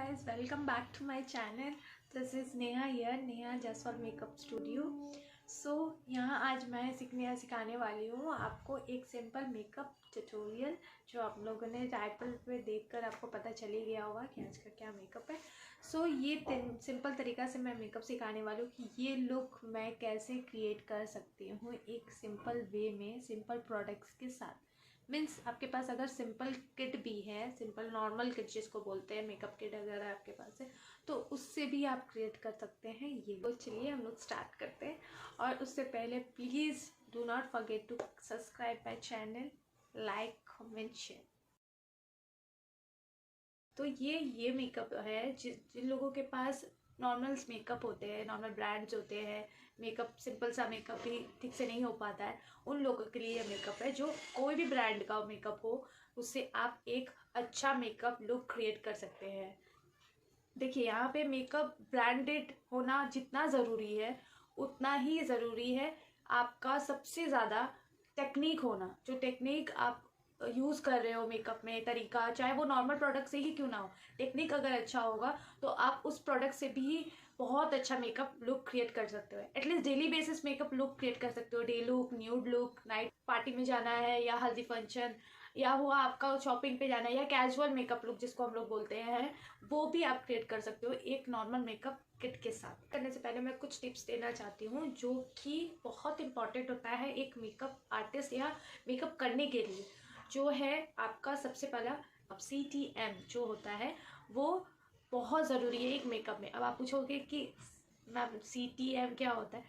guys, welcome back to my channel. This is Neha here, Neha Jaswal Makeup Studio. यहाँ आज मैं सिखाने वाली हूँ आपको एक सिंपल मेकअप ट्यूटोरियल जो आप लोगों ने टाइटल पे देखकर आपको पता चल ही गया होगा कि आज का क्या मेकअप है। ये सिंपल तरीका से मैं मेकअप सिखाने वाली हूँ कि ये लुक मैं कैसे क्रिएट कर सकती हूँ एक सिंपल वे में, सिंपल प्रोडक्ट्स के साथ। मीन्स आपके पास अगर सिंपल किट भी है, सिंपल नॉर्मल किट जिसको बोलते हैं, मेकअप किट अगर आपके पास है तो उससे भी आप क्रिएट कर सकते हैं ये। तो चलिए हम लोग स्टार्ट करते हैं। और उससे पहले please do not forget to subscribe my channel, like, comment, share. तो ये मेकअप है जिन लोगों के पास नॉर्मल मेकअप होते हैं, नॉर्मल ब्रांड्स होते हैं, मेकअप सिंपल सा मेकअप भी ठीक से नहीं हो पाता है, उन लोगों के लिए ये मेकअप है। जो कोई भी ब्रांड का मेकअप हो उससे आप एक अच्छा मेकअप लुक क्रिएट कर सकते हैं। देखिए यहाँ पे मेकअप ब्रांडेड होना जितना ज़रूरी है उतना ही ज़रूरी है आपका सबसे ज़्यादा टेक्निक होना। जो टेक्निक आप यूज़ कर रहे हो मेकअप में, तरीका, चाहे वो नॉर्मल प्रोडक्ट से ही क्यों ना हो, टेक्निक अगर अच्छा होगा तो आप उस प्रोडक्ट से भी बहुत अच्छा मेकअप लुक क्रिएट कर सकते हो। At least daily basis makeup look create कर सकते हो। Day look, nude look, night party में जाना है या हल्दी फंक्शन, या हुआ आपका शॉपिंग पे जाना है, या कैजुअल मेकअप लुक जिसको हम लोग बोलते हैं, वो भी आप क्रिएट कर सकते हो एक नॉर्मल मेकअप किट के साथ। करने से पहले मैं कुछ टिप्स देना चाहती हूँ जो कि बहुत इंपॉर्टेंट होता है एक मेकअप आर्टिस्ट या मेकअप करने के लिए। जो है आपका सबसे पहला CTM जो होता है वो बहुत ज़रूरी है एक मेकअप में। अब आप पूछोगे कि मैम CTM क्या होता है।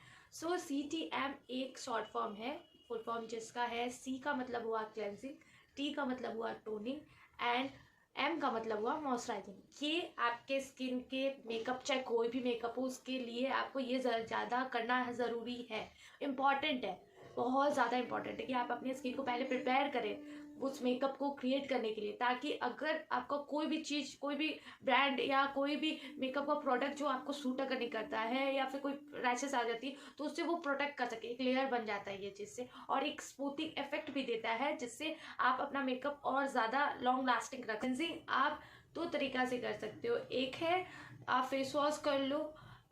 CTM एक शॉर्ट फॉर्म है, फुल फॉर्म जिसका है C का मतलब हुआ क्लेंजिंग, T का मतलब हुआ टोनिंग एंड M का मतलब हुआ मॉइस्चराइजिंग। ये आपके स्किन के मेकअप, चाहे कोई भी मेकअप हो, उसके लिए आपको ये ज़्यादा करना ज़रूरी है, इम्पॉर्टेंट है, बहुत ज़्यादा इम्पॉर्टेंट है कि आप अपनी स्किन को पहले प्रिपेयर करें उस मेकअप को क्रिएट करने के लिए, ताकि अगर आपका कोई भी चीज़, कोई भी ब्रांड या कोई भी मेकअप का प्रोडक्ट जो आपको सूट अगर नहीं करता है या फिर कोई रैशेस आ जाती है तो उससे वो प्रोटेक्ट कर सके। एक लेयर बन जाता है ये चीज़ से, और एक स्मूथिंग इफेक्ट भी देता है जिससे आप अपना मेकअप और ज़्यादा लॉन्ग लास्टिंग रखें। आप दो तरीका से कर सकते हो। एक है आप फेस वॉश कर लो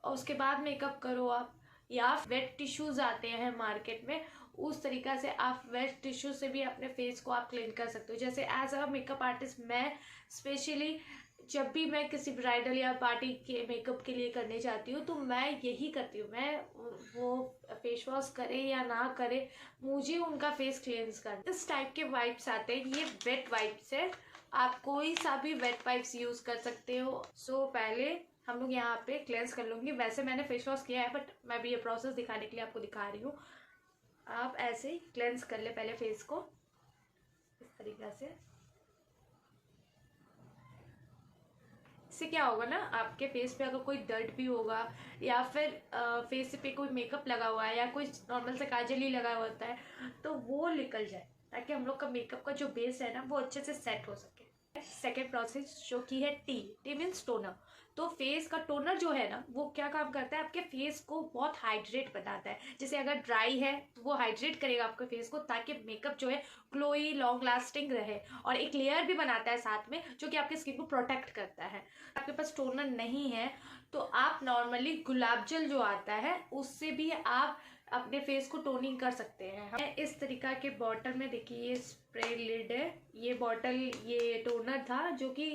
और उसके बाद मेकअप करो आप, या वेट टिश्यूज़ आते हैं मार्केट में, उस तरीका से आप वेट टिश्यू से भी अपने फेस को आप क्लीन कर सकते हो। जैसे एज अ मेकअप आर्टिस्ट मैं स्पेशली जब भी मैं किसी ब्राइडल या पार्टी के मेकअप के लिए करने जाती हूँ तो मैं यही करती हूँ। मैं वो फेस वॉश करे या ना करे, मुझे उनका फेस क्लींस करना। इस टाइप के वाइप्स आते हैं, ये वेट वाइप्स है, आप कोई सा भी वेट वाइप्स यूज़ कर सकते हो। पहले हम लोग यहाँ पे क्लेंस कर लूँगी। वैसे मैंने फेस वॉश किया है बट मैं भी ये प्रोसेस दिखाने के लिए आपको दिखा रही हूँ। आप ऐसे ही क्लेंस कर ले पहले फेस को इस तरीक़ा से। इससे क्या होगा ना, आपके फेस पे अगर कोई डर्ट भी होगा या फिर फेस पे कोई मेकअप लगा हुआ है या कोई नॉर्मल से काजल ही लगा हुआ होता है तो वो निकल जाए, ताकि हम लोग का मेकअप का जो बेस है ना वो अच्छे से सेट हो सके। सेकेंड प्रोसेस जो की है टी मीन्स टोनर। तो फेस का टोनर जो है ना वो क्या काम करता है, आपके फेस को बहुत हाइड्रेट बनाता है। जैसे अगर ड्राई है तो वो हाइड्रेट करेगा आपके फेस को, ताकि मेकअप जो है ग्लोई, लॉन्ग लास्टिंग रहे, और एक लेयर भी बनाता है साथ में जो कि आपकी स्किन को प्रोटेक्ट करता है। आपके पास टोनर नहीं है तो आप नॉर्मली गुलाब जल जो आता है उससे भी आप अपने फेस को टोनिंग कर सकते हैं। इस तरीका के बॉटल में, देखिए ये स्प्रे लिड है, ये बॉटल, ये टोनर था जो कि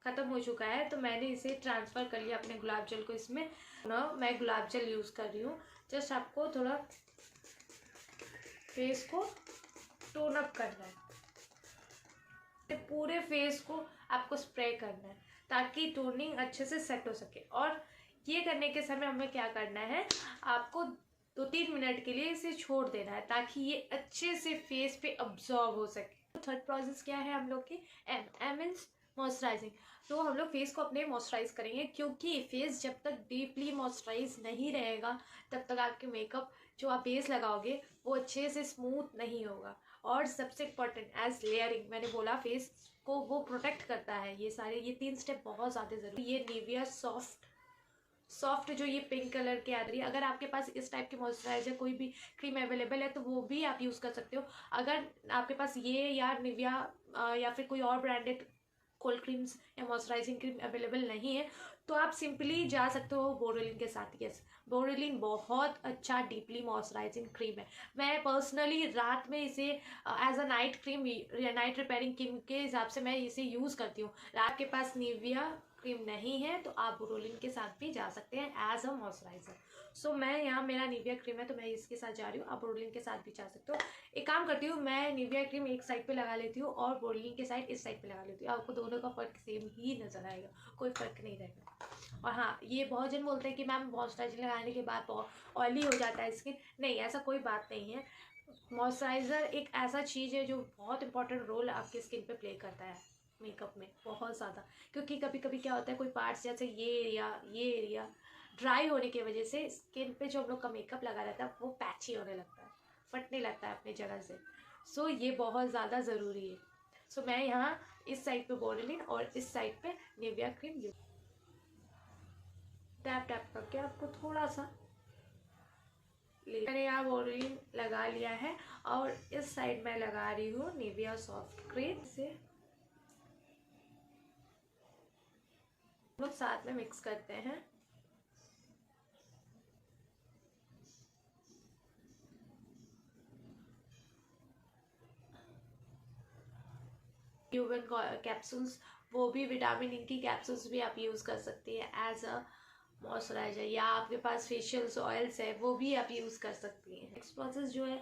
ख़त्म हो चुका है तो मैंने इसे ट्रांसफ़र कर लिया अपने गुलाब जल को इसमें ना। मैं गुलाब जल यूज़ कर रही हूँ। जस्ट आपको थोड़ा फेस को टोन अप करना है, पूरे फेस को आपको स्प्रे करना है ताकि टोनिंग अच्छे से सेट हो सके। और ये करने के समय हमें क्या करना है, आपको 2-3 मिनट के लिए इसे छोड़ देना है ताकि ये अच्छे से फेस पे अब्जॉर्ब हो सके। थर्ड प्रोसेस क्या है हम लोग की, एम मीन्स मॉइस्चराइजिंग। तो हम लोग फेस को अपने मॉइस्चराइज करेंगे, क्योंकि फेस जब तक डीपली मॉइस्चराइज नहीं रहेगा तब तक आपके मेकअप जो आप बेस लगाओगे वो अच्छे से स्मूथ नहीं होगा। और सबसे इम्पॉर्टेंट एज लेयरिंग, मैंने बोला फेस को वो प्रोटेक्ट करता है। ये 3 स्टेप बहुत ज़्यादा ज़रूरी। ये निविया सॉफ्ट जो ये पिंक कलर की आ रही है, अगर आपके पास इस टाइप के मॉइस्चराइजर कोई भी क्रीम अवेलेबल है तो वो भी आप यूज़ कर सकते हो। अगर आपके पास ये या निविया या फिर कोई और ब्रांडेड कोल्ड क्रीम्स या मॉइस्चराइजिंग क्रीम अवेलेबल नहीं है तो आप सिंपली जा सकते हो बोरोलिन के साथ। यस, बोरोलिन बहुत अच्छा डीपली मॉइस्चराइजिंग क्रीम है। मैं पर्सनली रात में इसे एज अ नाइट क्रीम या नाइट रिपेयरिंग क्रीम के हिसाब से मैं इसे यूज़ करती हूँ। आपके पास निविया क्रीम नहीं है तो आप बोरोलिन के साथ भी जा सकते हैं एज अ मॉइस्चराइजर। सो मैं यहाँ मेरा निविया क्रीम है तो मैं इसके साथ जा रही हूँ, आप बोरोलिन के साथ भी जा सकते हो। एक काम करती हूँ, मैं निविया क्रीम एक साइड पे लगा लेती हूँ और बोरोलिन के साइड इस साइड पे लगा लेती हूँ। आपको दोनों का फ़र्क सेम ही नज़र आएगा, कोई फ़र्क नहीं रहेगा। और हाँ, ये बहुत जन बोलते हैं कि मैम मॉइस्चराइजर लगाने के बाद ऑयली हो जाता है स्किन। नहीं, ऐसा कोई बात नहीं है। मॉइस्चराइज़र एक ऐसा चीज़ है जो बहुत इंपॉर्टेंट रोल आपकी स्किन पे प्ले करता है मेकअप में, बहुत ज़्यादा। क्योंकि कभी कभी क्या होता है, कोई पार्ट्स जैसे ये एरिया ड्राई होने की वजह से स्किन पे जो हम लोग का मेकअप लगा रहता है वो पैची होने लगता है, फटने लगता है अपनी जगह से। सो ये बहुत ज़्यादा ज़रूरी है। सो मैं यहाँ इस साइड पे बोरोलिन और इस साइड पे Nivea cream use tap tap करके आपको थोड़ा सा मैंने यहाँ बोरोलिन लगा लिया है और इस साइड में लगा रही हूँ निविया सॉफ्ट क्रीम से। लोग साथ में मिक्स करते हैं। यूवन कैप्सूल्स, वो भी विटामिन ई की कैप्सूल्स भी आप यूज़ कर सकती है एज अ मॉइस्चराइजर, या आपके पास फेशियल्स ऑयल्स है वो भी आप यूज़ कर सकती हैं। नेक्स्ट प्रोसेस जो है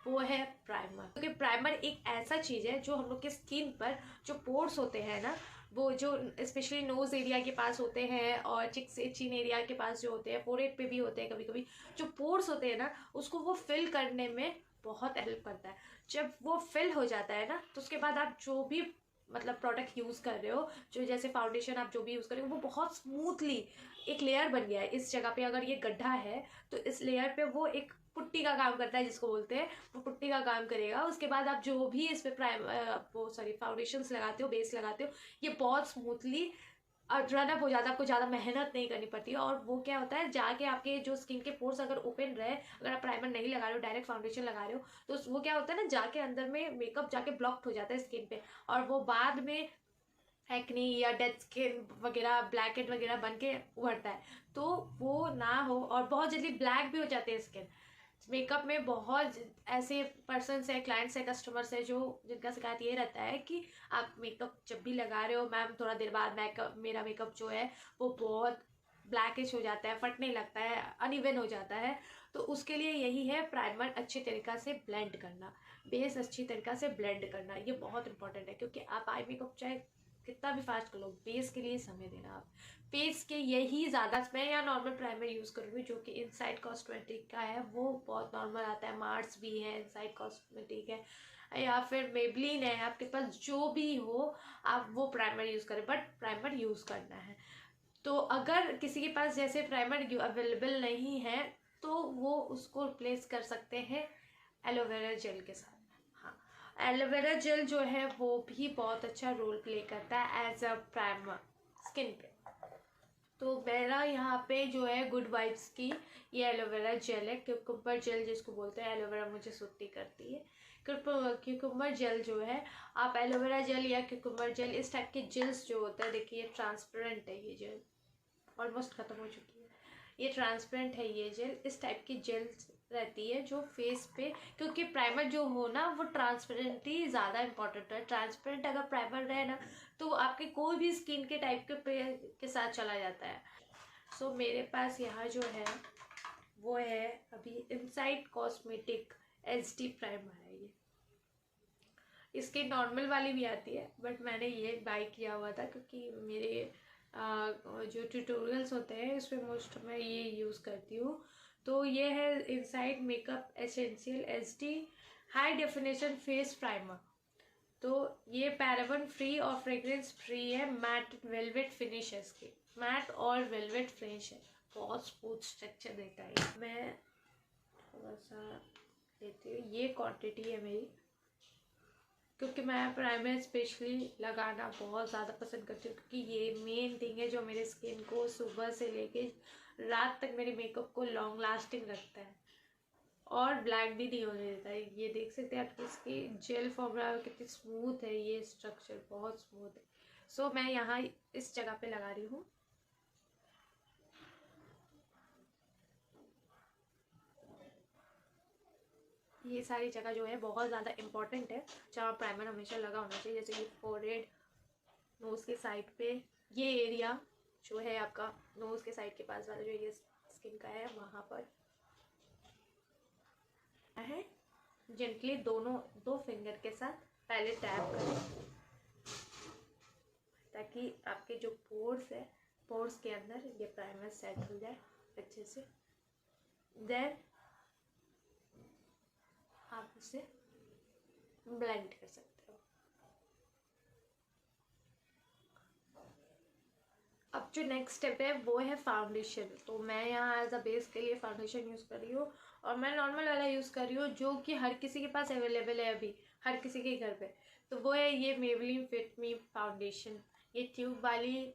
वो है प्राइमर। क्योंकि प्राइमर एक ऐसा चीज़ है जो हम लोग के स्किन पर जो पोर्स होते हैं ना, वो जो स्पेशली नोज एरिया के पास होते हैं और चिन एरिया के पास जो होते हैं, फोरहेड पे भी होते हैं कभी कभी, जो पोर्स होते हैं ना उसको वो फिल करने में बहुत हेल्प करता है। जब वो फिल हो जाता है ना तो उसके बाद आप जो भी मतलब प्रोडक्ट यूज़ कर रहे हो, जो जैसे फाउंडेशन आप जो भी यूज़ कर रहे हो, वो बहुत स्मूथली एक लेयर बन गया है। इस जगह पे अगर ये गड्ढा है तो इस लेयर पे वो एक पुट्टी का काम करता है, जिसको बोलते हैं, वो पुट्टी का काम करेगा। उसके बाद आप जो भी इस पे फाउंडेशंस लगाते हो, बेस लगाते हो, ये बहुत स्मूथली रनअप हो जाता है। आपको ज़्यादा मेहनत नहीं करनी पड़ती है। और वो क्या होता है, जाके आपके जो स्किन के पोर्स अगर ओपन रहे, अगर आप प्राइमर नहीं लगा रहे हो, डायरेक्ट फाउंडेशन लगा रहे हो, तो वो क्या होता है ना, जाके अंदर में मेकअप जाके ब्लॉक्ड हो जाता है स्किन पे, और वो बाद में एक्ने या डेड स्किन वगैरह, ब्लैक हेड वगैरह बन के उभरता है। तो वो ना हो, और बहुत जल्दी ब्लैक भी हो जाते हैं स्किन। मेकअप में बहुत ऐसे पर्सनस है, क्लाइंट्स है, कस्टमर्स है जो जिनका शिकायत ये रहता है कि आप मेकअप जब भी लगा रहे हो मैम, थोड़ा देर बाद मेरा मेकअप जो है वो बहुत ब्लैकिश हो जाता है, फटने लगता है, अनइवन हो जाता है। तो उसके लिए यही है, प्राइमर अच्छी तरीक़ा से ब्लेंड करना, बेस अच्छी तरीक़ा से ब्लेंड करना, ये बहुत इंपॉर्टेंट है। क्योंकि आप आई मेकअप चाहे कितना भी फास्ट कर लो, बेस के लिए समय देना। आप फेस के यही ज़्यादा, मैं यहाँ नॉर्मल प्राइमर यूज़ करूँगी जो कि इनसाइड कॉस्मेटिक का है, वो बहुत नॉर्मल आता है। मार्स भी है, इनसाइड कॉस्मेटिक है, या फिर मेबलिन है, आपके पास जो भी हो आप वो प्राइमर यूज़ करें, बट प्राइमर यूज़ करना है। तो अगर किसी के पास जैसे प्राइमर अवेलेबल नहीं है तो वो उसको रिप्लेस कर सकते हैं एलोवेरा जेल के साथ। एलोवेरा जेल जो है वो भी बहुत अच्छा रोल प्ले करता है एज अ प्राइमर स्किन पे। तो मेरा यहाँ पे जो है गुड वाइब्स की ये एलोवेरा जेल है, क्यूकम्बर जेल जिसको बोलते हैं, एलोवेरा मुझे सूती करती है। क्यूकम्बर जेल जो है, आप एलोवेरा जेल या क्यूकम्बर जेल, इस टाइप के जेल्स जो होता है, देखिए ट्रांसपेरेंट है ये जेल, ऑलमोस्ट ख़त्म हो चुकी है, ये ट्रांसपेरेंट है ये जेल। इस टाइप की जेल्स रहती है जो फेस पे, क्योंकि प्राइमर जो हो ना वो ट्रांसपेरेंटी ज़्यादा इंपॉर्टेंट है। ट्रांसपेरेंट अगर प्राइमर रहे ना तो आपके कोई भी स्किन के टाइप के साथ चला जाता है। सो मेरे पास यहाँ जो है वो है अभी इनसाइड कॉस्मेटिक HD प्राइमर है ये। इसकी नॉर्मल वाली भी आती है बट मैंने ये बाय किया हुआ था क्योंकि मेरे जो ट्यूटोरियल्स होते हैं उसमें मोस्ट मैं ये यूज़ करती हूँ। तो ये है inside makeup essential HD high definition face primer. तो ये पैराबन फ्री और फ्रेग्रेंस फ्री है, मैट वेलवेट फिनिश है इसकी, मैट और वेलवेट फिनिश है, बहुत स्मूथ स्ट्रक्चर देता है। मैं थोड़ा सा लेती हूँ, ये क्वांटिटी है मेरी, क्योंकि मैं प्राइमर स्पेशली लगाना बहुत ज़्यादा पसंद करती हूँ, क्योंकि ये मेन थिंग है जो मेरे स्किन को सुबह से लेके रात तक मेरे मेकअप को लॉन्ग लास्टिंग रखता है और ब्लैक भी नहीं होने देता है। ये देख सकते हैं आप, इसकी जेल फॉर्मूला कितनी स्मूथ है, ये स्ट्रक्चर बहुत स्मूथ है। सो मैं यहाँ इस जगह पे लगा रही हूँ। ये सारी जगह जो है बहुत ज़्यादा इम्पॉर्टेंट है, जहाँ प्राइमर हमेशा लगा होना चाहिए। जैसे ये फोरहेड, नोज़ के साइड पे ये एरिया जो है आपका नोज़ के साइड के पास वाला जो ये स्किन का है, वहाँ पर है। जेंटली दो फिंगर के साथ पहले टैप करें, ताकि आपके जो पोर्स है, पोर्स के अंदर ये प्राइमर सेट हो जाए अच्छे से। देन आप उसे ब्लेंड कर सकते हो। अब जो नेक्स्ट स्टेप है वो है फाउंडेशन। तो मैं यहाँ एज अ बेस के लिए फाउंडेशन यूज़ कर रही हूँ, और मैं नॉर्मल वाला यूज़ कर रही हूँ जो कि हर किसी के पास अवेलेबल है अभी, हर किसी के घर पे। तो वो है ये मेबेलिन फिट मी फाउंडेशन। ये ट्यूब वाली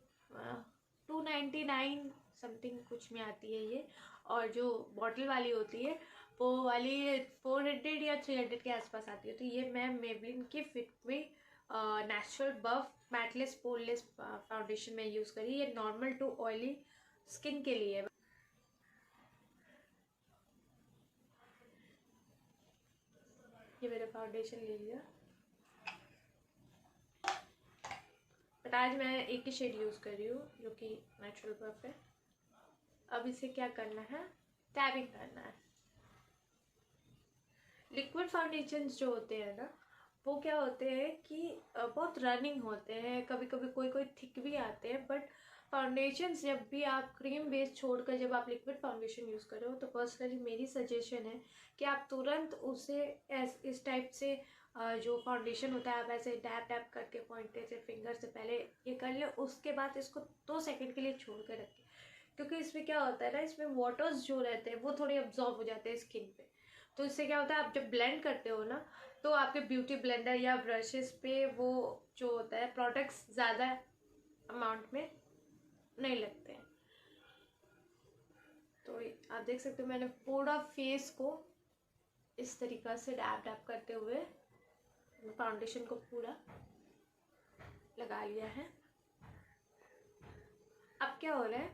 299 समथिंग कुछ में आती है ये, और जो बॉटल वाली होती है वो वाली 400 या 300 के आसपास आती है। तो ये मैं मेबेलिन की फिट मी नेचुरल बफ मैटलेस पोरलेस फाउंडेशन में यूज़ करी। ये नॉर्मल टू ऑयली स्किन के लिए। ये मेरा फाउंडेशन ले लिया, बट आज मैं एक ही शेड यूज़ कर रही हूँ जो कि नेचुरल बफ है। अब इसे क्या करना है, टैबिंग करना है। लिक्विड फाउंडेशंस जो होते हैं ना, वो क्या होते हैं कि बहुत रनिंग होते हैं, कभी कभी कोई थिक भी आते हैं। बट फाउंडेशंस जब भी आप क्रीम बेस छोड़कर जब आप लिक्विड फाउंडेशन यूज़ कर रहे हो, तो पर्सनली मेरी सजेशन है कि आप तुरंत उसे इस टाइप से जो फाउंडेशन होता है आप ऐसे टैप टैप करके पॉइंटर से फिंगर से पहले ये कर ले, उसके बाद इसको 2 सेकंड के लिए छोड़ कर रखें। क्योंकि इसमें क्या होता है ना, इसमें वाटर्स जो रहते हैं वो थोड़े अब्जॉर्ब हो जाते हैं स्किन पे। तो इससे क्या होता है, आप जब ब्लेंड करते हो ना, तो आपके ब्यूटी ब्लेंडर या ब्रशेस पे वो जो होता है प्रोडक्ट्स ज़्यादा अमाउंट में नहीं लगते हैं। तो आप देख सकते हो मैंने पूरा फेस को इस तरीक़ा से डैप डैप करते हुए फाउंडेशन को पूरा लगा लिया है। अब क्या हो रहा है,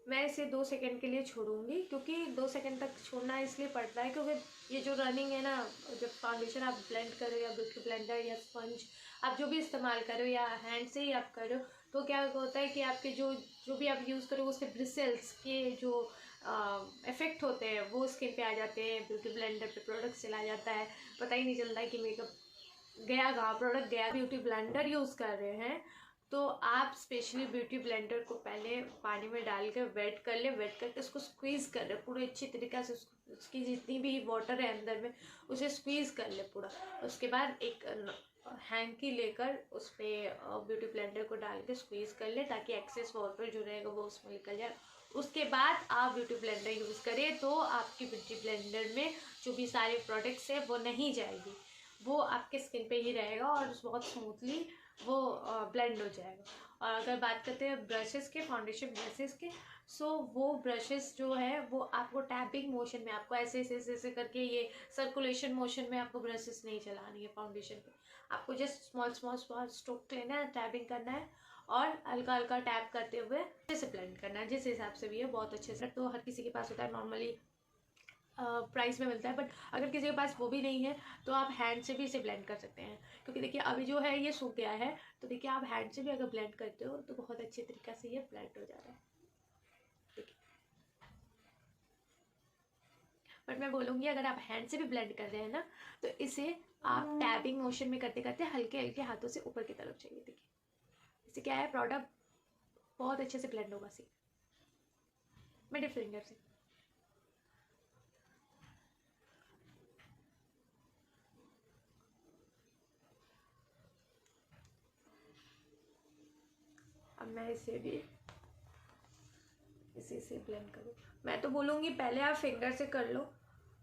मैं इसे 2 सेकंड के लिए छोड़ूंगी, क्योंकि 2 सेकंड तक छोड़ना इसलिए पड़ता है क्योंकि ये जो रनिंग है ना, जब फाउंडेशन आप ब्लेंड कर रहे हो या ब्यूटी ब्लेंडर या स्पंज आप जो भी इस्तेमाल कर रहे हो या हैंड से ही आप कर रहे हो, तो क्या होता है कि आपके जो भी आप यूज़ करो उसके ब्रिसल्स के जो इफ़ेक्ट होते हैं वो स्किन पे आ जाते हैं, ब्यूटी ब्लेंडर पे प्रोडक्ट चला जाता है, पता ही नहीं चलता है कि मेकअप गया कहाँ, प्रोडक्ट गया। ब्यूटी ब्लेंडर यूज़ कर रहे हैं तो आप स्पेशली ब्यूटी ब्लेंडर को पहले पानी में डाल कर वेट कर ले, वेट करके उसको स्क्वीज़ कर ले पूरे अच्छी तरीक़े से, उसकी जितनी भी वाटर है अंदर में उसे स्क्वीज़ कर ले पूरा। उसके बाद एक हैंकी लेकर उस पर ब्यूटी ब्लेंडर को डाल के स्क्वीज़ कर ले, ताकि एक्सेस वाटर जो रहेगा वो उसमें निकल जाए। उसके बाद आप ब्यूटी ब्लेंडर यूज़ करें तो आपकी ब्यूटी ब्लेंडर में जो भी सारे प्रोडक्ट्स है वो नहीं जाएगी, वो आपके स्किन पे ही रहेगा और बहुत स्मूथली वो ब्लेंड हो जाएगा। और अगर बात करते हैं ब्रशेस के, फाउंडेशन ब्रशेस के, सो वो ब्रशेस जो है वो आपको टैपिंग मोशन में, आपको ऐसे ऐसे ऐसे ऐसे करके ये सर्कुलेशन मोशन में आपको ब्रशेस नहीं चलानी है फाउंडेशन पे। आपको just small small small stroke लेना है, टैपिंग करना है और हल्का हल्का टैप करते हुए जैसे ब्लेंड करना है, जिस हिसाब से भी है बहुत अच्छे से। तो हर किसी के पास होता है नॉर्मली प्राइस में मिलता है, बट अगर किसी के पास वो भी नहीं है तो आप हैंड से भी इसे ब्लेंड कर सकते हैं। क्योंकि देखिए अभी जो है ये सूख गया है, तो देखिए आप हैंड से भी अगर ब्लेंड करते हो तो बहुत अच्छे तरीके से ये ब्लेंड हो जाता है। देखिए, बट मैं बोलूँगी अगर आप हैंड से भी ब्लेंड कर रहे हैं ना, तो इसे आप टैपिंग मोशन में करते करते हल्के हल्के हाथों से ऊपर की तरफ चाहिए। देखिए इससे क्या है, प्रोडक्ट बहुत अच्छे से ब्लेंड होगा। सी मिडिल फिंगर से अब मैं इसे भी इसी से ब्लेंड करूँ। मैं तो बोलूँगी पहले आप फिंगर से कर लो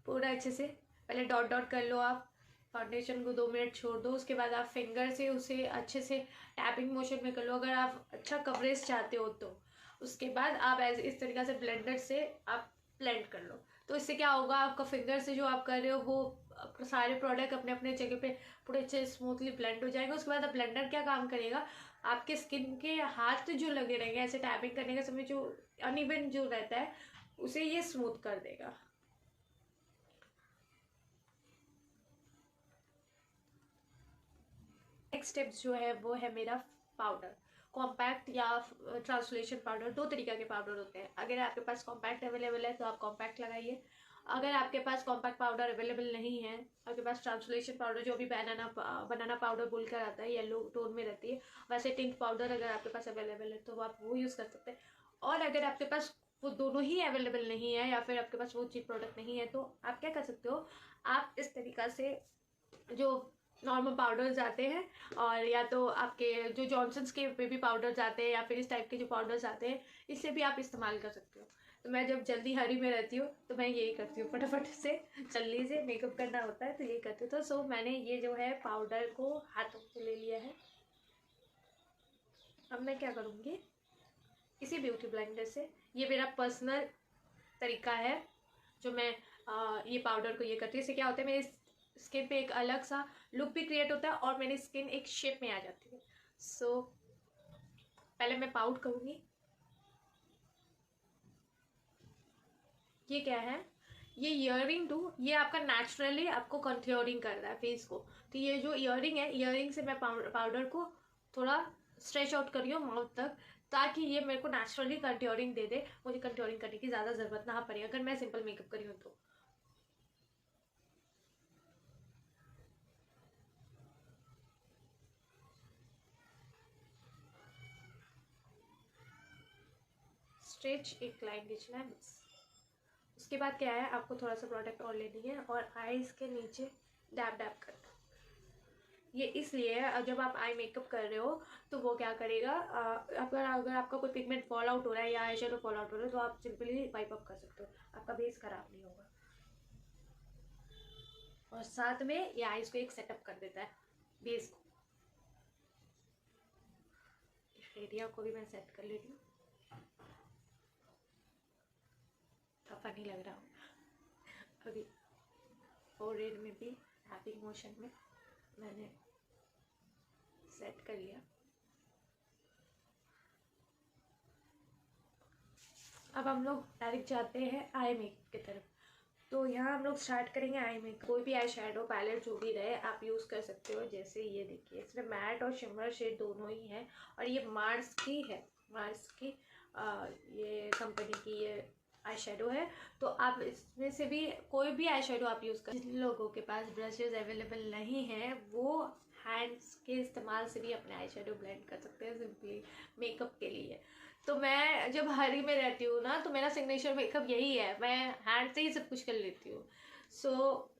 पूरा अच्छे से, पहले डॉट डॉट कर लो आप, फाउंडेशन को 2 मिनट छोड़ दो, उसके बाद आप फिंगर से उसे अच्छे से टैपिंग मोशन में कर लो अगर आप अच्छा कवरेज चाहते हो तो। उसके बाद आप इस तरीक़े से ब्लेंडर से आप ब्लेंड कर लो। तो इससे क्या होगा, आपका फिंगर से जो आप कर रहे हो वो सारे प्रोडक्ट अपने अपने जगह पे पूरे अच्छे स्मूथली ब्लेंड हो जाएंगे। उसके बाद अब ब्लेंडर क्या काम करेगा, आपके स्किन के हाथ जो लगे रहेंगे ऐसे टैपिंग करने के समय जो अनइवन जो रहता है उसे ये स्मूथ कर देगा। नेक्स्ट स्टेप जो है वो है मेरा पाउडर। कॉम्पैक्ट या ट्रांसलेशन पाउडर, दो तरीके के पाउडर होते हैं। अगर आपके पास कॉम्पैक्ट अवेलेबल है तो आप कॉम्पैक्ट लगाइए। अगर आपके पास कॉम्पैक्ट पाउडर अवेलेबल नहीं है, आपके पास ट्रांसलेशन पाउडर जो भी बनाना पाउडर बोलकर आता है, येलो टोन में रहती है, वैसे टिंट पाउडर अगर आपके पास अवेलेबल है तो आप वो यूज़ कर सकते हैं। और अगर आपके पास वो दोनों ही अवेलेबल नहीं है या फिर आपके पास वो चीप प्रोडक्ट नहीं है तो आप क्या कर सकते हो, आप इस तरीक़ा से जो नॉर्मल पाउडर्स आते हैं, और या तो आपके जो जॉनसन्स के बेबी पाउडर्स आते हैं या फिर इस टाइप के जो पाउडर्स आते हैं, इससे भी आप इस्तेमाल कर सकते हो। तो मैं जब जल्दी हरी में रहती हूँ तो मैं यही करती हूँ, फटाफट से जल्दी से मेकअप करना होता है तो ये करती हूँ। तो सो मैंने ये जो है पाउडर को हाथों में ले लिया है। अब मैं क्या करूँगी, इसी ब्यूटी ब्लेंडर से, ये मेरा पर्सनल तरीका है जो मैं ये पाउडर को ये करती हूँ। इससे क्या होता है, मेरे स्किन पे एक अलग सा लुक भी क्रिएट होता है और मेरी स्किन एक शेप में आ जाती है। सो पहले मैं पाउडर करूँगी। ये क्या है, ये ईयरिंग टू, ये आपका नेचुरली आपको कंट्योरिंग कर रहा है फेस को। तो ये जो ईयरिंग है, ईयरिंग से मैं पाउडर को थोड़ा स्ट्रेच आउट करी हूँ माउथ तक, ताकि ये मेरे को नेचुरली कंट्योरिंग दे दे, मुझे कंट्योरिंग करने की ज़्यादा ज़रूरत ना पड़े अगर मैं सिंपल मेकअप करी हूँ तो। स्ट्रेच एक लाइन खींचना है बस। उसके बाद क्या है, आपको थोड़ा सा प्रोडक्ट और लेनी है और आईज के नीचे डैब डैब करना। ये इसलिए है, जब आप आई मेकअप कर रहे हो तो वो क्या करेगा, अगर आपका कोई पिगमेंट फॉल आउट हो रहा है या आई शेडो फॉल आउट हो रहा है तो आप सिंपली वाइप अप कर सकते हो, आपका बेस खराब नहीं होगा। और साथ में ये आईज को एक सेटअप कर देता है, बेस को। एरिया को भी मैं सेट कर लेती हूँ, फनी लग रहा हूँ अभी। फोरहेड में भी टैपिंग मोशन में मैंने सेट कर लिया। अब हम लोग डायरेक्ट जाते हैं आई मेकअप की तरफ। तो यहाँ हम लोग स्टार्ट करेंगे आई मेकअप। कोई भी आई शेडो पैलेट जो भी रहे आप यूज़ कर सकते हो। जैसे ये देखिए, इसमें मैट और शिमर शेड दोनों ही है और ये मार्स की है, मार्स की ये कंपनी की ये आई शेडो है। तो आप इसमें से भी कोई भी आई शेडो आप यूज़ कर। जिन लोगों के पास ब्रशेज अवेलेबल नहीं हैं वो हैंड्स के इस्तेमाल से भी अपने आई शेडो ब्लेंड कर सकते हैं सिंपली मेकअप के लिए। तो मैं जब हरी में रहती हूँ ना तो मेरा सिग्नेचर मेकअप यही है, मैं हैंड से ही सब कुछ कर लेती हूँ। सो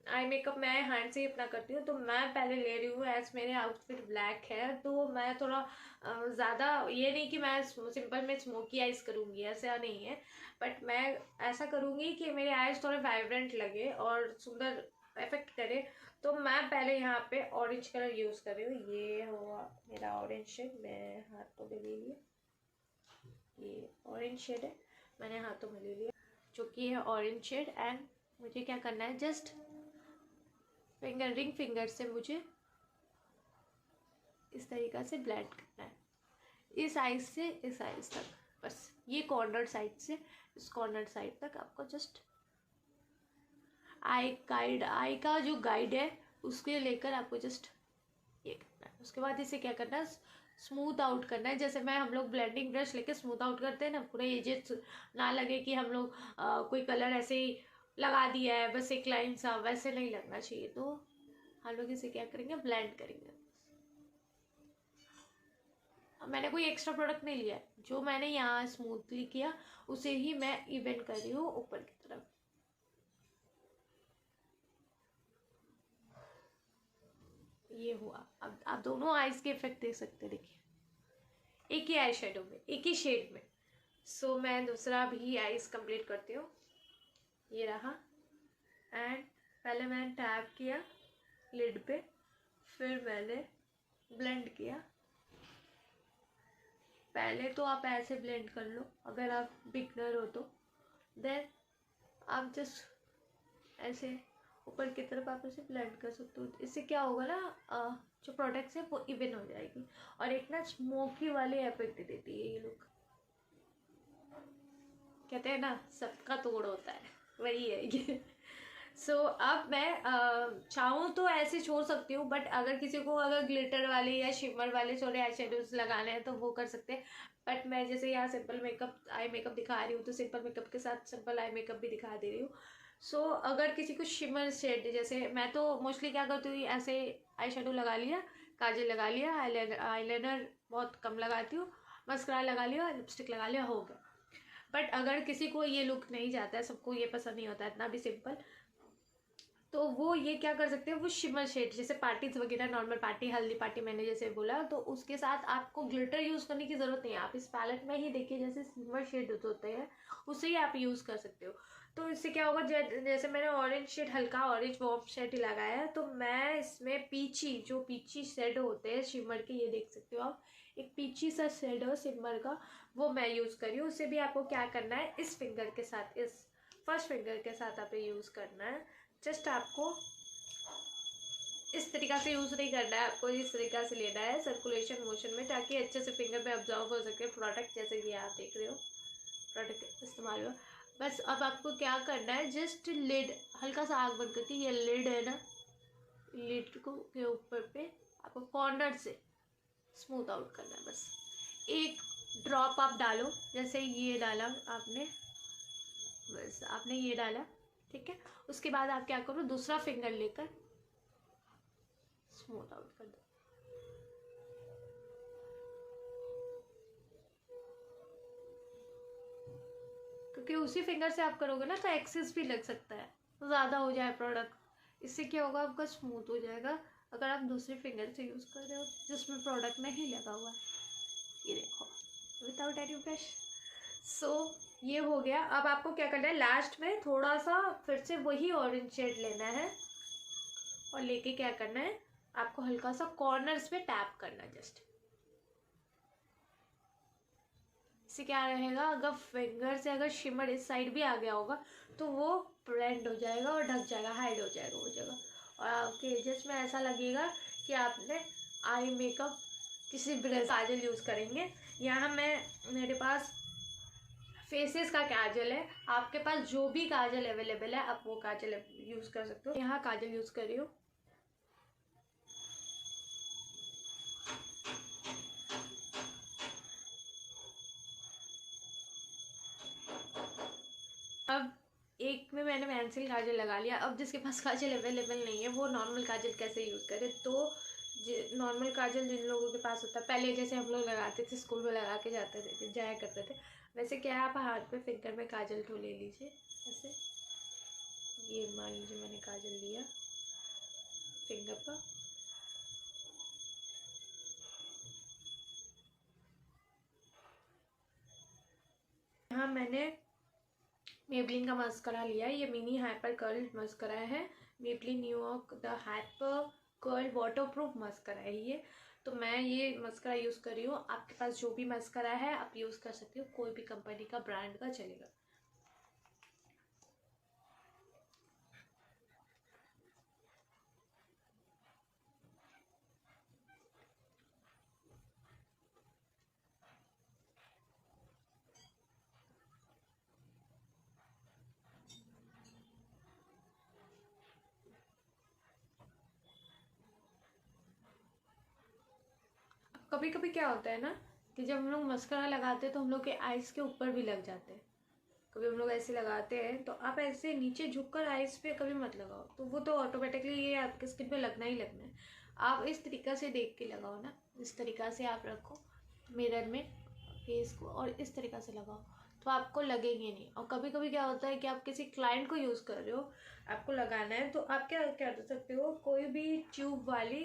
आई मेकअप मैं हैंड से ही अपना करती हूँ। तो मैं पहले ले रही हूँ, एज मेरे आउटफिट ब्लैक है तो मैं थोड़ा ज़्यादा, ये नहीं कि मैं सिंपल में स्मोकी आइज करूँगी, ऐसा नहीं है, बट मैं ऐसा करूँगी कि मेरे आइज थोड़े वाइब्रेंट लगे और सुंदर इफेक्ट करे। तो मैं पहले यहाँ पे ऑरेंज कलर यूज़ कर रही हूँ। ये हुआ मेरा ऑरेंज शेड, मैं हाथों में ले लिया, ये ऑरेंज शेड है, मैंने हाथों में ले लिया जो कि है ऑरेंज शेड। एंड मुझे क्या करना है, जस्ट रिंग फिंगर से मुझे इस तरीक़ा से ब्लेंड करना है, इस आइज से इस आइज तक, बस ये कॉर्नर साइड से इस कॉर्नर साइड तक आपको जस्ट आई का जो गाइड है उसके लेकर आपको जस्ट ये करना है। उसके बाद इसे क्या करना है, स्मूथ आउट करना है। जैसे मैं हम लोग ब्लेंडिंग ब्रश लेके स्मूथ आउट करते हैं ना, पूरा ये ना लगे कि हम लोग कोई कलर ऐसे ही लगा दिया है बस एक लाइन सा, वैसे नहीं लगना चाहिए। तो हम लोग इसे क्या करेंगे, ब्लेंड करेंगे। मैंने कोई एक्स्ट्रा प्रोडक्ट नहीं लिया है, जो मैंने यहाँ स्मूथली किया उसे ही मैं इवेंट कर रही हूँ ऊपर की तरफ। ये हुआ। अब आप दोनों आईज के इफेक्ट देख सकते हैं, देखिए एक ही आई शेडो में, एक ही शेड में। सो मैं दूसरा भी आईज कंप्लीट करती हूँ। ये रहा, एंड पहले मैंने टैप किया लिड पे, फिर मैंने ब्लेंड किया। पहले तो आप ऐसे ब्लेंड कर लो अगर आप बिगनर हो तो, देन आप जस्ट ऐसे ऊपर की तरफ आप इसे ब्लेंड कर सकते हो। इससे क्या होगा ना, जो प्रोडक्ट्स है वो इवन हो जाएगी और एक ना स्मोकी वाली इफेक्ट देती है ये लुक। कहते हैं ना सबका तोड़ होता है, वही है ये। अब मैं चाहूँ तो ऐसे छोड़ सकती हूँ, बट अगर किसी को अगर ग्लिटर वाले या शिमर वाले थोड़े आई शेडोज लगाने हैं तो वो कर सकते हैं। बट मैं जैसे यहाँ सिंपल मेकअप आई मेकअप दिखा रही हूँ तो सिंपल मेकअप के साथ सिंपल आई मेकअप भी दिखा दे रही हूँ। अगर किसी को शिमर शेड, जैसे मैं तो मोस्टली क्या करती हूँ, ऐसे आई शेडो लगा लिया, काजल लगा लिया, आईलाइनर बहुत कम लगाती हूँ, मस्करा लगा लिया, लिपस्टिक लगा लिया, हो गया। बट अगर किसी को ये लुक नहीं जाता है, सबको ये पसंद नहीं होता है इतना भी सिंपल, तो वो ये क्या कर सकते हैं, वो शिमर शेड जैसे पार्टीज वगैरह, नॉर्मल पार्टी, हल्दी पार्टी मैंने जैसे बोला, तो उसके साथ आपको ग्लिटर यूज़ करने की ज़रूरत नहीं है। आप इस पैलेट में ही देखिए जैसे शिमर शेड होते हैं उससे ही आप यूज़ कर सकते हो। तो इससे क्या होगा, जैसे मैंने ऑरेंज शेड, हल्का ऑरेंज वॉर्म शेड ही लगाया है, तो मैं इसमें पीची शेड होते हैं शिमर के, ये देख सकते हो आप, एक पीची सा शेड है शिमर का, वो मैं यूज़ करी हूँ। उससे भी आपको क्या करना है, इस फिंगर के साथ, इस फर्स्ट फिंगर के साथ आप यूज़ करना है। जस्ट आपको इस तरीक़ा से यूज़ नहीं करना है, आपको इस तरीक़ा से लेना है सर्कुलेशन मोशन में, ताकि अच्छे से फिंगर पे ऑब्जर्व हो सके प्रोडक्ट। जैसे कि आप देख रहे हो प्रोडक्ट इस्तेमाल हुआ। बस अब आपको क्या करना है, जस्ट लिड हल्का सा आग बंद करके, ये लिड है ना, लिड को के ऊपर पे आपको कॉर्नर से स्मूथ आउट करना है। बस एक ड्रॉप आप डालो, जैसे ये डाला आपने, बस आपने ये डाला, ठीक है। उसके बाद आप क्या करो, दूसरा फिंगर लेकर स्मूथ आउट कर दो। क्योंकि उसी फिंगर से आप करोगे ना तो एक्सेस भी लग सकता है, तो ज़्यादा हो जाए प्रोडक्ट। इससे क्या होगा, आपका स्मूथ हो जाएगा। अगर आप दूसरे फिंगर से यूज़ कर रहे हो जिसमें प्रोडक्ट नहीं लगा हुआ है, ये देखो, विदाउट एनी ब्रश। ये हो गया। अब आपको क्या करना है, लास्ट में थोड़ा सा फिर से वही ऑरेंज शेड लेना है और लेके क्या करना है, आपको हल्का सा कॉर्नर्स पे टैप करना है जस्ट। इससे क्या रहेगा, अगर फिंगर से अगर शिमर इस साइड भी आ गया होगा तो वो ब्लेंड हो जाएगा और ढक जाएगा, हाइड हो जाएगा वो जगह, और आपके एजेस में ऐसा लगेगा कि आपने आई मेकअप किसी ब्रश काजल यूज़ करेंगे। यहाँ मेरे पास फेसेस का काजल है, आपके पास जो भी काजल अवेलेबल है आप वो काजल यूज़ कर सकते हो। यहाँ काजल यूज़ कर रही हूँ। अब एक में मैंने पेंसिल काजल लगा लिया। अब जिसके पास काजल अवेलेबल नहीं है वो नॉर्मल काजल कैसे यूज़ करे, तो नॉर्मल काजल जिन लोगों के पास होता है, पहले जैसे हम लोग लगाते थे, स्कूल में लगा के जाया करते थे, वैसे क्या है, आप हाथ पे फिंगर में काजल तो ले लीजिए ऐसे। ये मान लीजिए मैंने काजल लिया फिंगर पर, यहाँ मैंने मेबलिन का मस्करा लिया, ये मिनी हाइपर कर्ल मस्करा है, Maybelline New York the hyper curl waterproof mascara है ये। तो मैं ये मस्करा यूज़ कर रही हूँ। आपके पास जो भी मस्करा है आप यूज़ कर सकते हो, कोई भी कंपनी का, ब्रांड का चलेगा। कभी कभी क्या होता है ना कि जब हम लोग मस्करा लगाते हैं तो हम लोग के आइज़ के ऊपर भी लग जाते हैं। कभी हम लोग ऐसे लगाते हैं तो आप ऐसे नीचे झुककर आइज़ पे कभी मत लगाओ, तो वो तो ऑटोमेटिकली ये आपके स्किन पे लगना ही लगना है। आप इस तरीक़ा से देख के लगाओ ना, इस तरीक़ा से आप रखो मिरर में फेस को और इस तरीक़ा से लगाओ तो आपको लगेंगे नहीं। और कभी कभी क्या होता है कि आप किसी क्लाइंट को यूज़ कर रहे हो, आपको लगाना है, तो आप क्या क्या कर सकते हो, कोई भी ट्यूब वाली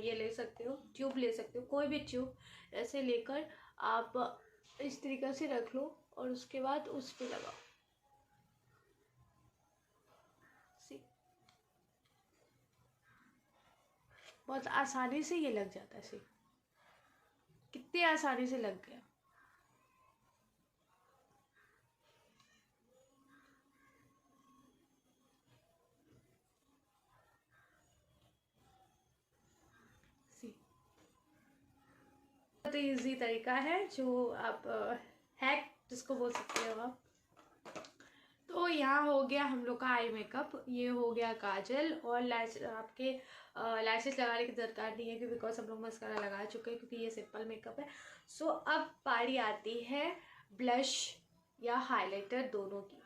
ये ले सकते हो, ट्यूब ले सकते हो, कोई भी ट्यूब ऐसे लेकर आप इस तरीक़ा से रख लो और उसके बाद उस पर लगाओ। बहुत आसानी से ये लग जाता है। सी कितनी आसानी से लग गया। तो इजी तरीका है जो आप हैक जिसको बोल सकते हो आप। तो यहाँ हो गया हम लोग का आई मेकअप, ये हो गया काजल और लैश। आपके लैशेस लगाने की दरकार नहीं है, क्योंकि बिकॉज हम लोग मस्कारा लगा चुके हैं, क्योंकि ये सिंपल मेकअप है। सो अब पारी आती है ब्लश या हाइलाइटर दोनों की।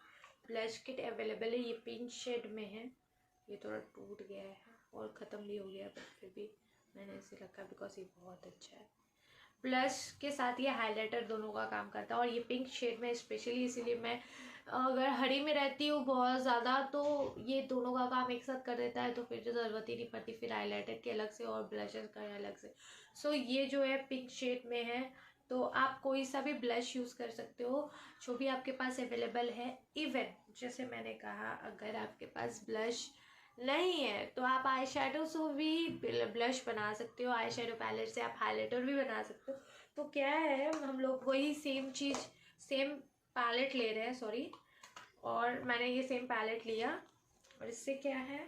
ब्लश किट अवेलेबल है, ये पिंक शेड में है। ये थोड़ा टूट गया है और ख़त्म भी हो गया, बट फिर भी मैंने इसे रखा बिकॉज ये बहुत अच्छा है। ब्लश के साथ ये हाइलाइटर दोनों का काम करता है, और ये पिंक शेड में स्पेशली इसीलिए मैं अगर हरी में रहती हूँ बहुत ज़्यादा तो ये दोनों का काम एक साथ कर देता है, तो फिर जो ज़रूरत ही नहीं पड़ती फिर हाइलाइटर के अलग से और ब्लशर का अलग से। सो ये जो है पिंक शेड में है, तो आप कोई सा भी ब्लश यूज़ कर सकते हो जो भी आपके पास अवेलेबल है। इवन जैसे मैंने कहा, अगर आपके पास ब्लश नहीं है तो आप आई शेडो से भी ब्लश बना सकते हो, आई शेडो पैलेट से आप हाइलाइटर भी बना सकते हो। तो क्या है, हम लोग वही सेम चीज़, सेम पैलेट ले रहे हैं, सॉरी, और मैंने ये सेम पैलेट लिया, और इससे क्या है,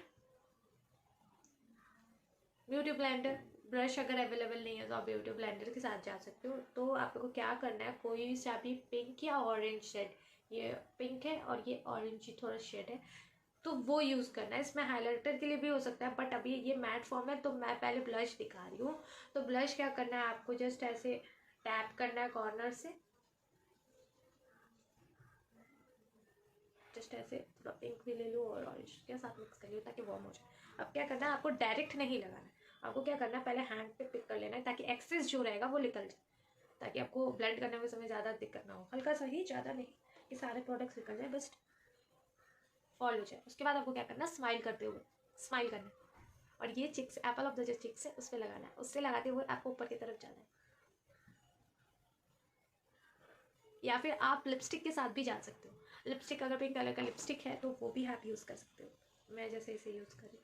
ब्यूटी ब्लेंडर। ब्रश अगर अवेलेबल नहीं है तो आप ब्यूटी ब्लेंडर के साथ जा सकते हो। तो आपको क्या करना है, कोई सा भी पिंक या ऑरेंज शेड, ये पिंक है और ये ऑरेंज ही थोड़ा शेड है, तो वो यूज़ करना है। इसमें हाइलाइटर के लिए भी हो सकता है, बट अभी ये मैट फॉर्म है तो मैं पहले ब्लश दिखा रही हूँ। तो ब्लश क्या करना है, आपको जस्ट ऐसे टैप करना है कॉर्नर से, जस्ट ऐसे थोड़ा पिंक भी ले लो और ऑरेंज के साथ मिक्स कर लो ताकि वार्म हो जाए। अब क्या करना है, आपको डायरेक्ट नहीं लगाना है, आपको क्या करना है, पहले हैंड पे पिक कर लेना है ताकि एक्सेस जो रहेगा वो निकल जाए, ताकि आपको ब्लेंड करने में समय ज़्यादा दिक्कत ना हो। हल्का सा ही, ज़्यादा नहीं, कि सारे प्रोडक्ट्स निकल जाए, बस फॉल हो जाए। उसके बाद आपको क्या करना है, स्माइल करते हुए स्माइल करना है, और ये चिक्स, एप्पल ऑफ द जो चिक्स है उस पर लगाना है। उससे लगाते हुए आपको ऊपर की तरफ जाना है, या फिर आप लिपस्टिक के साथ भी जा सकते हो। लिपस्टिक अगर पिंक कलर का लिपस्टिक है तो वो भी आप यूज़ कर सकते हो। मैं जैसे इसे यूज़ करी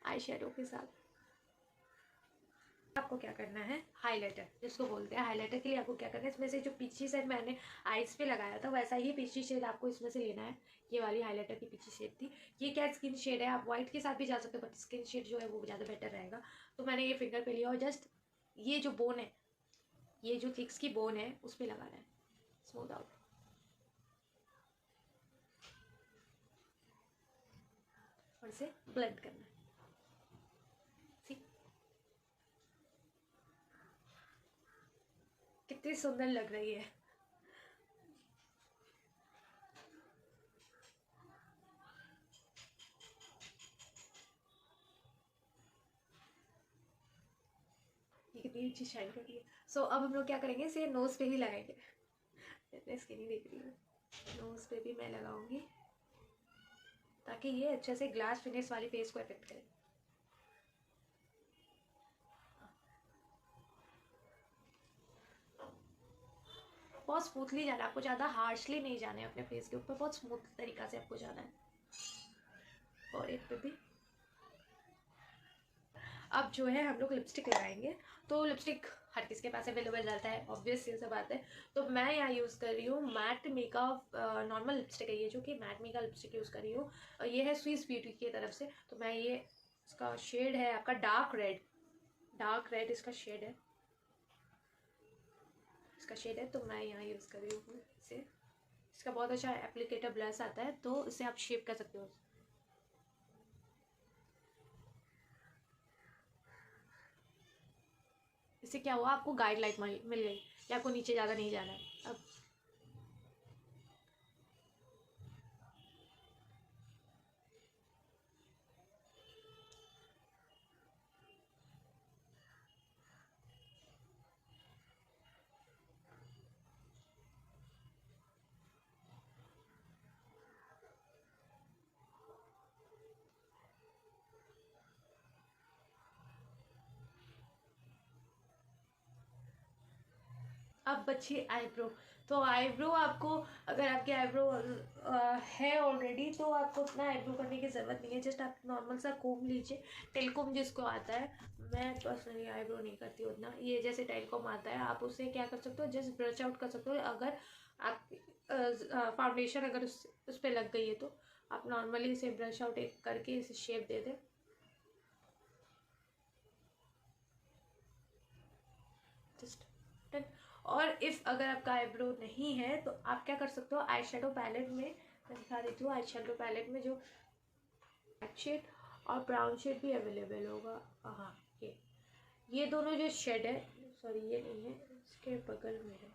आई शेडो के साथ। आपको क्या करना है, हाइलाइटर जिसको बोलते हैं, हाइलाइटर के लिए आपको क्या करना है, इसमें से जो पीछी शेड मैंने आईज पे लगाया था वैसा ही पीछी शेड आपको इसमें से लेना है। ये वाली हाइलाइटर की पीछी शेड थी। ये क्या स्किन शेड है, आप व्हाइट के साथ भी जा सकते हो, बट स्किन शेड जो है वो ज़्यादा बेटर रहेगा। तो मैंने ये फिंगर पे लिया और जस्ट ये जो बोन है, ये जो चिक्स की बोन है उस पर लगाना है, स्मूथ आउट, और इसे ब्लेंड करना है। कितनी सुंदर लग रही है। ये कितनी अच्छी शाइन कर रही है। सो अब हम लोग क्या करेंगे, इसे नोज पे भी लगाएंगे। इतने स्किन ही देख रही हूँ, नोज पे भी मैं लगाऊंगी ताकि ये अच्छे से ग्लास फिनिश वाली फेस को इफेक्ट करे। बहुत स्मूथली जाना है आपको, ज़्यादा हार्शली नहीं जाना है अपने फेस के ऊपर, बहुत स्मूथ तरीका से आपको जाना है। और एक पे भी। अब जो है हम लोग लिपस्टिक लगाएंगे। तो लिपस्टिक हर किसके पास अवेलेबल रहता है, ऑब्वियस ये सब बात है। तो मैं यहाँ यूज़ कर रही हूँ मैट मेका नॉर्मल लिपस्टिक है ये, जो कि मैट मेका लिपस्टिक यूज़ कर रही हूँ। ये है स्विस ब्यूटी की तरफ से। तो मैं ये, इसका शेड है आपका डार्क रेड, डार्क रेड इसका शेड है, इसका शेड है। तो मैं यहाँ यूज़ कर रही हूँ इसे। इसका बहुत अच्छा एप्लीकेटर ब्लश आता है, तो इसे आप शेप कर सकते हो। इससे क्या हुआ, आपको गाइडलाइन मिल गई कि आपको नीचे ज़्यादा नहीं जाना है। अब बची आईब्रो। तो आईब्रो आपको, अगर आपकी आईब्रो है ऑलरेडी तो आपको उतना आईब्रो करने की ज़रूरत नहीं है। जस्ट आप नॉर्मल सा कोम लीजिए, टेलकोम जिसको आता है। मैं पर्सनली आईब्रो नहीं करती उतना, ये जैसे टेलकोम आता है आप उसे क्या कर सकते हो, जस्ट ब्रश आउट कर सकते हो। अगर आप फाउंडेशन अगर उस पर लग गई है तो आप नॉर्मली इसे ब्रश आउट करके इसे शेप दे दें। जस्ट और इफ़ अगर आपका आईब्रो नहीं है तो आप क्या कर सकते हो, आई शेडो पैलेट में मैं दिखा देती हूँ। आई शेडो पैलेट में जो ब्लैक शेड और ब्राउन शेड भी अवेलेबल होगा। हाँ, ये दोनों जो शेड है, सॉरी ये नहीं है, इसके बगल में है,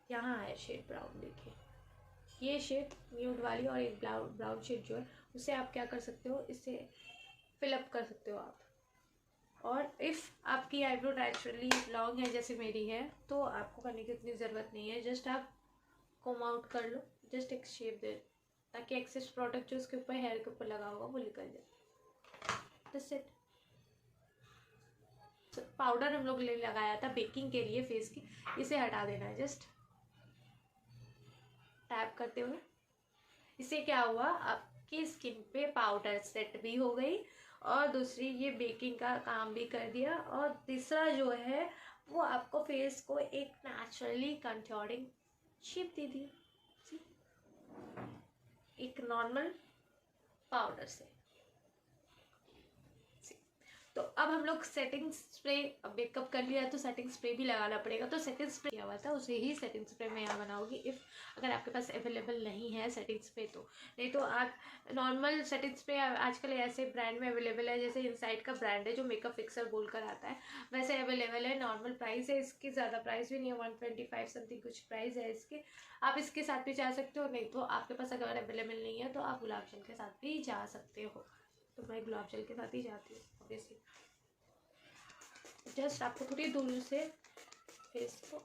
यहाँ है शेड ब्राउन। देखिए ये शेड न्यूड वाली और एक ब्राउन शेड जो है उसे आप क्या कर सकते हो, इसे फिलअप कर सकते हो आप। और इफ़ आपकी आईब्रो नेचुरली लॉन्ग है जैसे मेरी है तो आपको करने की इतनी ज़रूरत नहीं है। जस्ट आप कोम आउट कर लो, जस्ट एक शेप दे, ताकि एक्सेस प्रोडक्ट जो उसके ऊपर हेयर के ऊपर लगा होगा वो निकल जाए। That's it. पाउडर हम लोग ले लगाया था बेकिंग के लिए फेस की, इसे हटा देना है जस्ट टैप करते हुए। इससे क्या हुआ, आपकी स्किन पे पाउडर सेट भी हो गई और दूसरी ये बेकिंग का काम भी कर दिया। और तीसरा जो है वो आपको फेस को एक नेचुरली कंट्योरिंग शेप दे दी एक नॉर्मल पाउडर से। तो अब हम लोग सेटिंग स्प्रे, मेकअप कर लिया तो सेटिंग स्प्रे भी लगाना पड़ेगा। तो सेटिंग स्प्रे किया हुआ था उसे ही सेटिंग स्प्रे मैं यहाँ बनाऊंगी। इफ़ अगर आपके पास अवेलेबल नहीं है सेटिंग स्प्रे तो, नहीं तो आप नॉर्मल सेटिंग स्प्रे आजकल ऐसे ब्रांड में अवेलेबल है, जैसे इनसाइड का ब्रांड है जो मेकअप फिक्सर बोल कर आता है, वैसे अवेलेबल है। नॉर्मल प्राइस है इसकी, ज़्यादा प्राइस भी नहीं है, 125 समथिंग कुछ प्राइस है इसके। आप इसके साथ भी जा सकते हो, नहीं तो आपके पास अगर अवेलेबल नहीं है तो आप गुलाब जल के साथ भी जा सकते हो। तो मैं गुलाब जल के साथ ही जाती हूँ ऑब्वियसली। जस्ट आपको थोड़ी दूर से फेस को